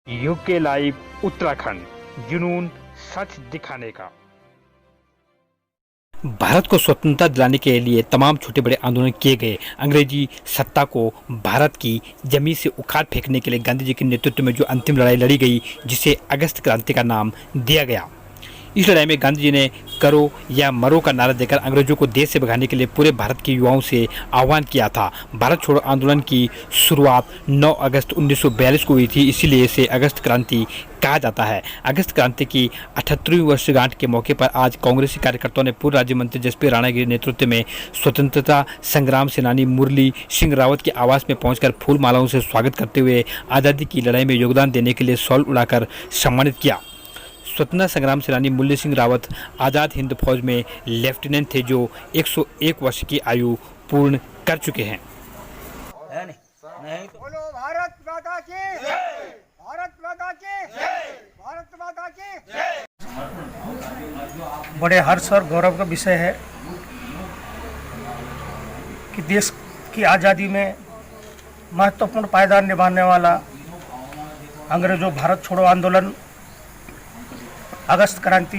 UK live Uttarakhand, जुनून सच दिखाने का। भारत को स्वतंत्रता दिलाने के लिए तमाम छोटे बड़े आंदोलन किए गए। अंग्रेजी सत्ता को भारत की जमीन से उखाड़ फेंकने के लिए गांधी जी के नेतृत्व में जो अंतिम लड़ाई लड़ी गई, जिसे अगस्त क्रांति का नाम दिया गया। इस लड़ाई में गांधी जी ने करो या मरो का नारा देकर अंग्रेजों को देश से भगाने के लिए पूरे भारत के युवाओं से आह्वान किया था। भारत छोड़ो आंदोलन की शुरुआत 9 अगस्त 1942 को हुई थी, इसीलिए इसे अगस्त क्रांति कहा जाता है। अगस्त क्रांति की 78वीं वर्षगांठ के मौके पर आज कांग्रेसी कार्यकर्ताओं ने पूर्व राज्य मंत्री जसप्रीत राणा के नेतृत्व में स्वतंत्रता संग्राम सेनानी मुरली सिंह रावत के आवास में पहुंचकर फूल मालाओं से स्वागत करते हुए आज़ादी की लड़ाई में योगदान देने के लिए शॉल उड़ाकर सम्मानित किया। स्वतंत्रता संग्राम सेनानी मुरली सिंह रावत आज़ाद हिंद फौज में लेफ्टिनेंट थे, जो 101 वर्ष की आयु पूर्ण कर चुके हैं। बोलो भारत माता की जय, भारत माता की जय, भारत माता की जय। बड़े हर्ष और गौरव का विषय है कि देश की आज़ादी में महत्वपूर्ण पायदान निभाने वाला अंग्रेजों भारत छोड़ो आंदोलन अगस्त क्रांति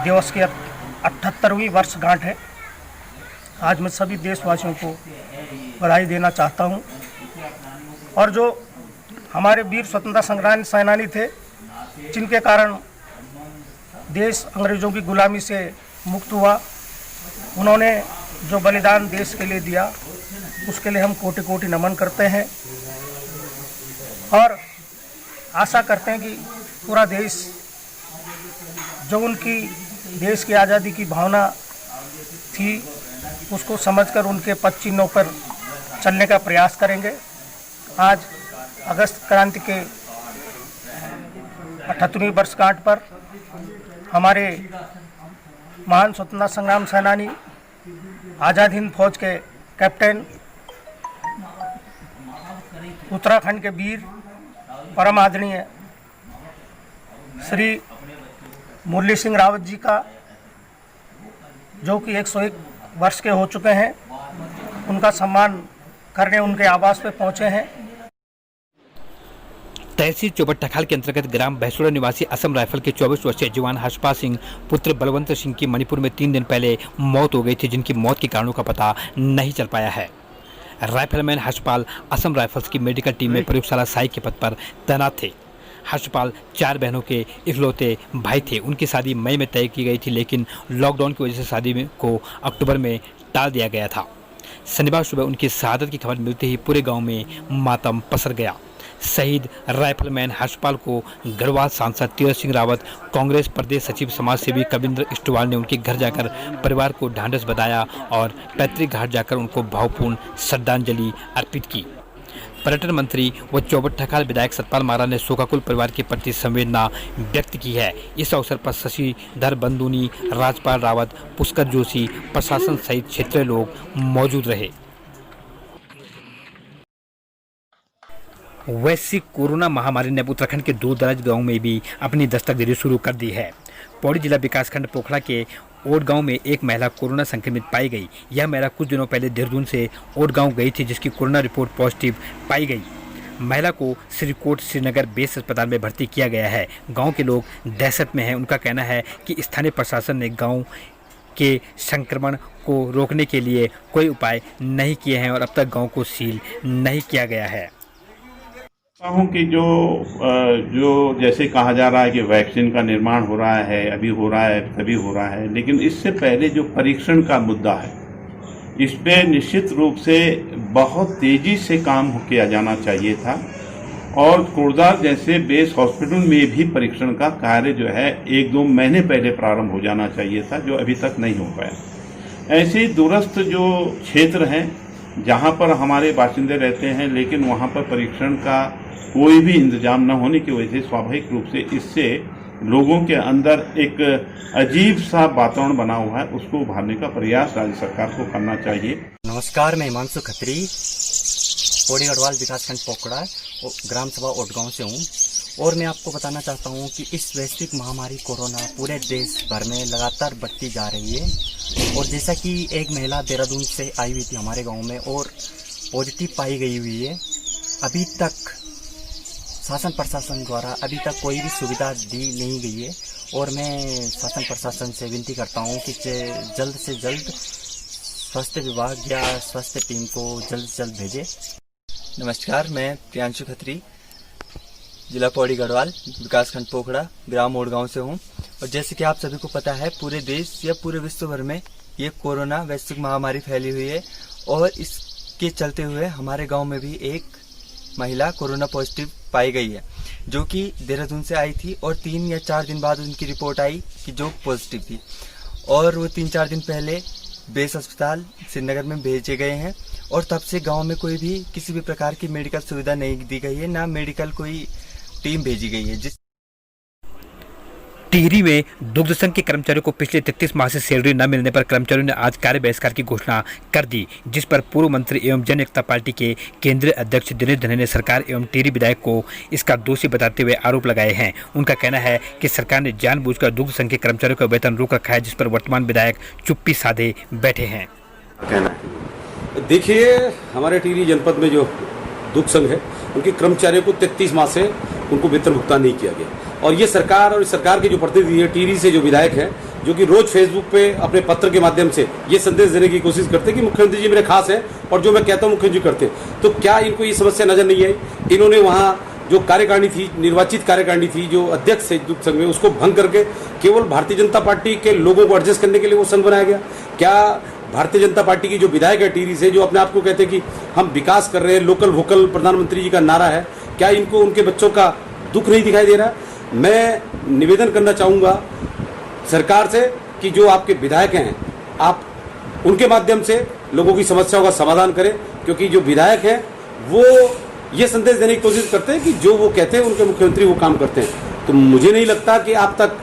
दिवस की 78वीं वर्षगांठ है। आज मैं सभी देशवासियों को बधाई देना चाहता हूं। और जो हमारे वीर स्वतंत्रता संग्राम सेनानी थे, जिनके कारण देश अंग्रेजों की गुलामी से मुक्त हुआ, उन्होंने जो बलिदान देश के लिए दिया, उसके लिए हम कोटि कोटि नमन करते हैं और आशा करते हैं कि पूरा देश जो उनकी देश की आज़ादी की भावना थी, उसको समझकर उनके पद चिन्हों पर चलने का प्रयास करेंगे। आज अगस्त क्रांति के 78वीं वर्षगांठ पर हमारे महान स्वतंत्रता संग्राम सेनानी आज़ाद हिंद फौज के कैप्टन, उत्तराखंड के वीर परम आदरणीय श्री मुरली सिंह रावत जी का, जो कि 101 वर्ष के हो चुके हैं, उनका सम्मान करने उनके आवास पे पहुंचे हैं। तहसील चौबट टखाल के अंतर्गत ग्राम बहसोड़ा निवासी असम राइफल के 24 वर्षीय जवान हर्षपाल सिंह पुत्र बलवंत सिंह की मणिपुर में 3 दिन पहले मौत हो गई थी, जिनकी मौत के कारणों का पता नहीं चल पाया है। राइफलमैन हर्षपाल असम राइफल्स की मेडिकल टीम में प्रयोगशाला साई के पद पर तैनात थे। हर्षपाल 4 बहनों के इकलौते भाई थे। उनकी शादी मई में तय की गई थी, लेकिन लॉकडाउन की वजह से शादी को अक्टूबर में टाल दिया गया था। शनिवार सुबह उनकी शहादत की खबर मिलते ही पूरे गांव में मातम पसर गया। शहीद राइफलमैन हर्षपाल को गढ़वाल सांसद तीरथ सिंह रावत, कांग्रेस प्रदेश सचिव समाज सेवी कविंद्र इस्टवाल ने उनके घर जाकर परिवार को ढांढस बंधाया और पैतृक घाट जाकर उनको भावपूर्ण श्रद्धांजलि अर्पित की। पर्यटन मंत्री व चौबट टखाल विधायक सतपाल महाराज ने शोकाकुल परिवार के प्रति संवेदना व्यक्त की है। इस अवसर पर शशिधर बंदूनी, राजपाल रावत, पुष्कर जोशी, प्रशासन सहित क्षेत्रीय लोग मौजूद रहे। वैश्विक कोरोना महामारी ने उत्तराखंड के दूर दराज गाँव में भी अपनी दस्तक देनी शुरू कर दी है। पौड़ी जिला विकासखंड पोखड़ा के ओट गांव में एक महिला कोरोना संक्रमित पाई गई। यह महिला कुछ दिनों पहले देहरादून से ओट गांव गई थी, जिसकी कोरोना रिपोर्ट पॉजिटिव पाई गई। महिला को श्रीकोट श्रीनगर बेस अस्पताल में भर्ती किया गया है। गांव के लोग दहशत में हैं। उनका कहना है कि स्थानीय प्रशासन ने गांव के संक्रमण को रोकने के लिए कोई उपाय नहीं किए हैं और अब तक गाँव को सील नहीं किया गया है। हूँ कि जो जैसे कहा जा रहा है कि वैक्सीन का निर्माण हो रहा है, अभी हो रहा है, तभी हो रहा है, लेकिन इससे पहले जो परीक्षण का मुद्दा है, इस पे निश्चित रूप से बहुत तेजी से काम किया जाना चाहिए था और कोड़दार जैसे बेस हॉस्पिटल में भी परीक्षण का कार्य जो है 1-2 महीने पहले प्रारंभ हो जाना चाहिए था, जो अभी तक नहीं हो पाया। ऐसे ही दूरस्थ जो क्षेत्र हैं जहाँ पर हमारे बाशिंदे रहते हैं, लेकिन वहाँ पर परीक्षण का कोई भी इंतजाम न होने की वजह से स्वाभाविक रूप से इससे लोगों के अंदर एक अजीब सा वातावरण बना हुआ है, उसको उभारने का प्रयास राज्य सरकार को करना चाहिए। नमस्कार, मैं हिमांशु खत्री, पौड़ी गढ़वाल विकासखंड पोखड़ा, ग्राम सभा ओटगांव से हूँ और मैं आपको बताना चाहता हूँ कि इस वैश्विक महामारी कोरोना पूरे देश भर में लगातार बढ़ती जा रही है। और जैसा कि एक महिला देहरादून से आई हुई थी हमारे गाँव में और पॉजिटिव पाई गई हुई है, अभी तक शासन प्रशासन द्वारा अभी तक कोई भी सुविधा दी नहीं गई है और मैं शासन प्रशासन से विनती करता हूँ कि जल्द से जल्द स्वास्थ्य विभाग या स्वास्थ्य टीम को जल्द से जल्द भेजे। नमस्कार, मैं प्रियांशु खत्री, जिला पौड़ी गढ़वाल, विकासखंड पोखड़ा, ग्राम ओडगांव से हूँ। और जैसे कि आप सभी को पता है, पूरे देश या पूरे विश्व भर में ये कोरोना वैश्विक महामारी फैली हुई है और इसके चलते हुए हमारे गांव में भी एक महिला कोरोना पॉजिटिव पाई गई है, जो कि देहरादून से आई थी और 3 या 4 दिन बाद उनकी रिपोर्ट आई कि जो पॉजिटिव थी और वो 3-4 दिन पहले बेस अस्पताल श्रीनगर में भेजे गए हैं और तब से गांव में कोई भी किसी भी प्रकार की मेडिकल सुविधा नहीं दी गई है, ना मेडिकल कोई टीम भेजी गई है। टिहरी में दुग्ध संघ के कर्मचारियों को पिछले 33 माह से सैलरी न मिलने पर कर्मचारियों ने आज कार्य बहिष्कार की घोषणा कर दी, जिस पर पूर्व मंत्री एवं जन एकता पार्टी के केंद्रीय अध्यक्ष दिनेश धने ने सरकार एवं टिहरी विधायक को इसका दोषी बताते हुए आरोप लगाए हैं। उनका कहना है कि सरकार ने जानबूझकर दुग्ध संघ के कर्मचारियों का वेतन रोक रखा है, जिस पर वर्तमान विधायक चुप्पी साधे बैठे हैं। देखिए, हमारे टिहरी जनपद में जो दुग्ध संघ है, उनके कर्मचारियों को 33 माह से उनको वेतन भुगतान नहीं किया गया और ये सरकार और इस सरकार के जो प्रतिनिधि है, टिहरी से जो विधायक हैं, जो कि रोज फेसबुक पे अपने पत्र के माध्यम से ये संदेश देने की कोशिश करते हैं कि मुख्यमंत्री जी मेरे खास हैं और जो मैं कहता हूँ मुख्यमंत्री जी करते हैं। तो क्या इनको ये समस्या नजर नहीं आई? इन्होंने वहाँ जो कार्यकारिणी थी, निर्वाचित कार्यकारिणी थी, जो अध्यक्ष है दुग्ध संघ में, उसको भंग करके केवल भारतीय जनता पार्टी के लोगों को एडजस्ट करने के लिए वो संघ बनाया गया। क्या भारतीय जनता पार्टी की जो विधायक है टिहरी से, जो अपने आप को कहते हैं कि हम विकास कर रहे हैं, लोकल वोकल प्रधानमंत्री जी का नारा है, क्या इनको उनके बच्चों का दुख नहीं दिखाई दे रहा? मैं निवेदन करना चाहूँगा सरकार से कि जो आपके विधायक हैं, आप उनके माध्यम से लोगों की समस्याओं का समाधान करें, क्योंकि जो विधायक हैं वो ये संदेश देने की कोशिश करते हैं कि जो वो कहते हैं उनके मुख्यमंत्री वो काम करते हैं। तो मुझे नहीं लगता कि आप तक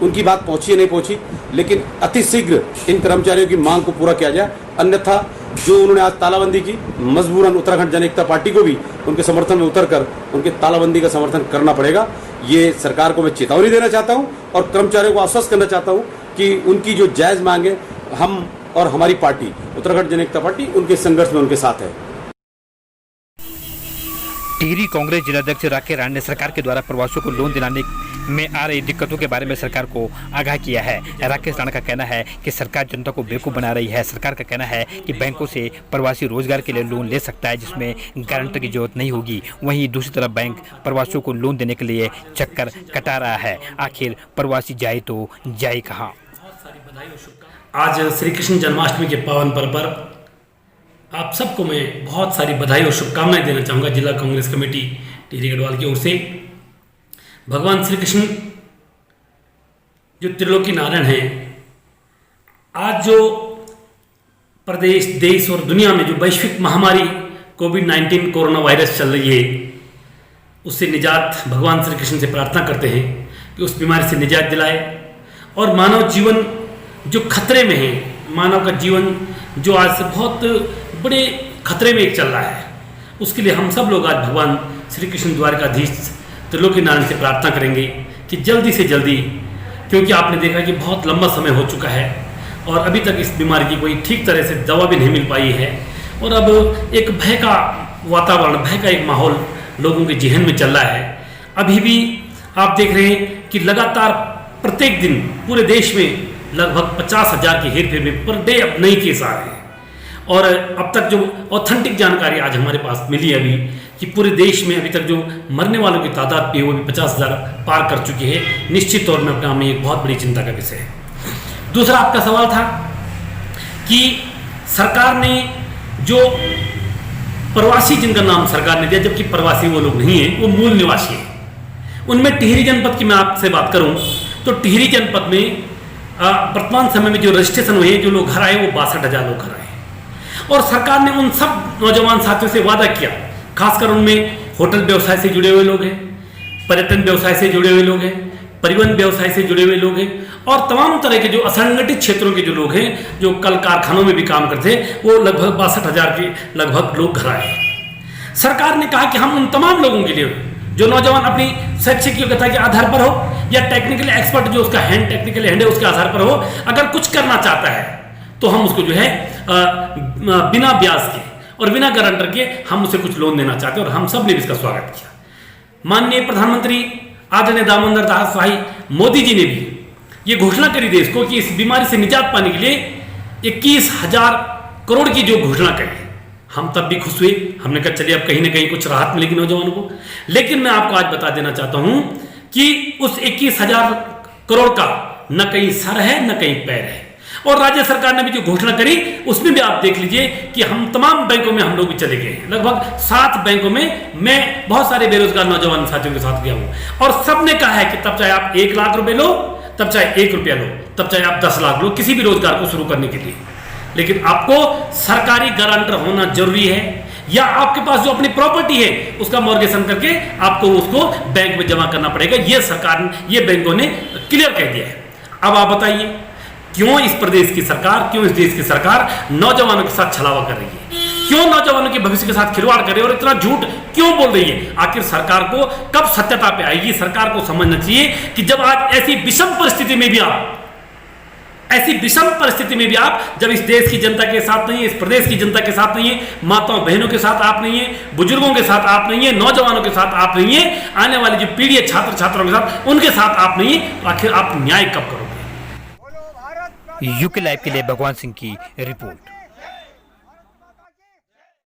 उनकी बात पहुंची या नहीं पहुंची, लेकिन अतिशीघ्र इन कर्मचारियों की मांग को पूरा किया जाए, अन्यथा जो उन्होंने आज तालाबंदी की, मजबूरन उत्तराखंड जन एकता पार्टी को भी उनके समर्थन में उतरकर उनके तालाबंदी का समर्थन करना पड़ेगा। ये सरकार को मैं चेतावनी देना चाहता हूं और कर्मचारियों को आश्वस्त करना चाहता हूं कि उनकी जो जायज मांगे, हम और हमारी पार्टी उत्तराखंड जन एकता पार्टी उनके संघर्ष में उनके साथ है। टिहरी कांग्रेस जिलाध्यक्ष राकेश राणा ने सरकार के द्वारा प्रवासियों को लोन दिलाने में आ रही दिक्कतों के बारे में सरकार को आगाह किया है। राकेश राणा का कहना है कि सरकार जनता को बेवकूफ़ बना रही है। सरकार का कहना है कि बैंकों से प्रवासी रोजगार के लिए लोन ले सकता है, जिसमें गारंटर की जरूरत नहीं होगी। वहीं दूसरी तरफ बैंक प्रवासियों को लोन देने के लिए चक्कर कटा रहा है। आखिर प्रवासी जाए तो जाए कहाँ? आज श्री कृष्ण जन्माष्टमी के पावन पर्व पर आप सबको मैं बहुत सारी बधाई और शुभकामनाएं देना चाहूँगा। जिला कांग्रेस कमेटी टिहरी गढ़वाल की ओर से भगवान श्री कृष्ण जो त्रिलोकी नारायण हैं, आज जो प्रदेश, देश और दुनिया में जो वैश्विक महामारी कोविड-19 कोरोना वायरस चल रही है, उससे निजात भगवान श्री कृष्ण से प्रार्थना करते हैं कि उस बीमारी से निजात दिलाए और मानव जीवन जो खतरे में है, मानव का जीवन जो आज से बहुत बड़े खतरे में एक चल रहा है, उसके लिए हम सब लोग आज भगवान श्री कृष्ण द्वारकाधीश त्रिलोकी नारायण से प्रार्थना करेंगे कि जल्दी से जल्दी, क्योंकि आपने देखा कि बहुत लंबा समय हो चुका है और अभी तक इस बीमारी की कोई ठीक तरह से दवा भी नहीं मिल पाई है और अब एक भय का वातावरण, भय का एक माहौल लोगों के जहन में चल रहा है। अभी भी आप देख रहे हैं कि लगातार प्रत्येक दिन पूरे देश में लगभग 50,000 की हेरफेर में पर डे अब नई केस आ रहे हैं और अब तक जो ऑथेंटिक जानकारी आज हमारे पास मिली है अभी कि पूरे देश में अभी तक जो मरने वालों की तादाद भी है वो भी 50,000 पार कर चुकी है। निश्चित तौर में अपने आप में एक बहुत बड़ी चिंता का विषय है। दूसरा आपका सवाल था कि सरकार ने जो प्रवासी, जिनका नाम सरकार ने दिया, जबकि प्रवासी वो लोग नहीं है, वो मूल निवासी है। उनमें टिहरी जनपद की मैं आपसे बात करूं तो टिहरी जनपद में वर्तमान समय में जो रजिस्ट्रेशन हुए, जो लोग घर आए, वो 62,000 लोग घर आए और सरकार ने उन सब नौजवान साथियों से वादा किया, खासकर उनमें होटल व्यवसाय से जुड़े हुए लोग हैं, पर्यटन व्यवसाय से जुड़े हुए लोग हैं, परिवहन व्यवसाय से जुड़े हुए लोग हैं और तमाम तरह के जो असंगठित क्षेत्रों के जो लोग हैं, जो कल कारखानों में भी काम करते हैं, वो लगभग 62,000 के लगभग लोग घर आए। सरकार ने कहा कि हम उन तमाम लोगों के लिए, जो नौजवान अपनी शैक्षिक योग्यता के आधार पर हो या टेक्निकल एक्सपर्ट जो उसका टेक्निकल हैंड है उसके आधार पर हो, अगर कुछ करना चाहता है तो हम उसको जो है बिना ब्याज के और बिना गारंटर के हम उसे कुछ लोन देना चाहते हैं और हम सब ने भी इसका स्वागत किया। माननीय प्रधानमंत्री आदरणीय दामोदर दास भाई मोदी जी ने भी ये घोषणा करी देश को कि इस बीमारी से निजात पाने के लिए 21,000 करोड़ की जो घोषणा करी, हम तब भी खुश हुए। हमने कहा चलिए अब कहीं ना कहीं कुछ राहत मिलेगी नौजवानों को। लेकिन मैं आपको आज बता देना चाहता हूं कि उस 21,000 करोड़ का न कहीं सर है न कहीं पैर है। और राज्य सरकार ने भी जो घोषणा करी उसमें भी आप देख लीजिए कि हम तमाम बैंकों में हम लोग भी चले गए हैं। लगभग 7 बैंकों में मैं बहुत सारे बेरोजगार नौजवान साथियों के साथ गया हूं और सबने कहा है कि तब चाहे आप 1 लाख रुपए लो, तब चाहे 1 रुपया लो, तब चाहे आप 10 लाख लो, किसी भी रोजगार को शुरू करने के लिए, लेकिन आपको सरकारी गारंटर होना जरूरी है या आपके पास जो अपनी प्रॉपर्टी है उसका मॉर्गेशन करके आपको उसको बैंक में जमा करना पड़ेगा। ये सरकार, ये बैंकों ने क्लियर कह दिया है। अब आप बताइए क्यों इस प्रदेश की सरकार, क्यों इस देश की सरकार नौजवानों के साथ छलावा कर रही है, क्यों नौजवानों के भविष्य के साथ खिलवाड़ कर रही है और इतना झूठ क्यों बोल रही है? आखिर सरकार को कब सत्यता पे आएगी? सरकार को समझना चाहिए कि जब आज ऐसी विषम परिस्थिति में भी आप जब इस देश की जनता के साथ नहीं है, इस प्रदेश की जनता के साथ नहीं है, माताओं बहनों के साथ आप नहीं है, बुजुर्गों के साथ आप नहीं है, नौजवानों के साथ आप नहीं है, आने वाली जो पीढ़ी है छात्र छात्राओं के साथ उनके साथ आप नहीं है, तो आखिर आप न्याय कब करोगे? यूके लाइव के लिए भगवान सिंह की रिपोर्ट।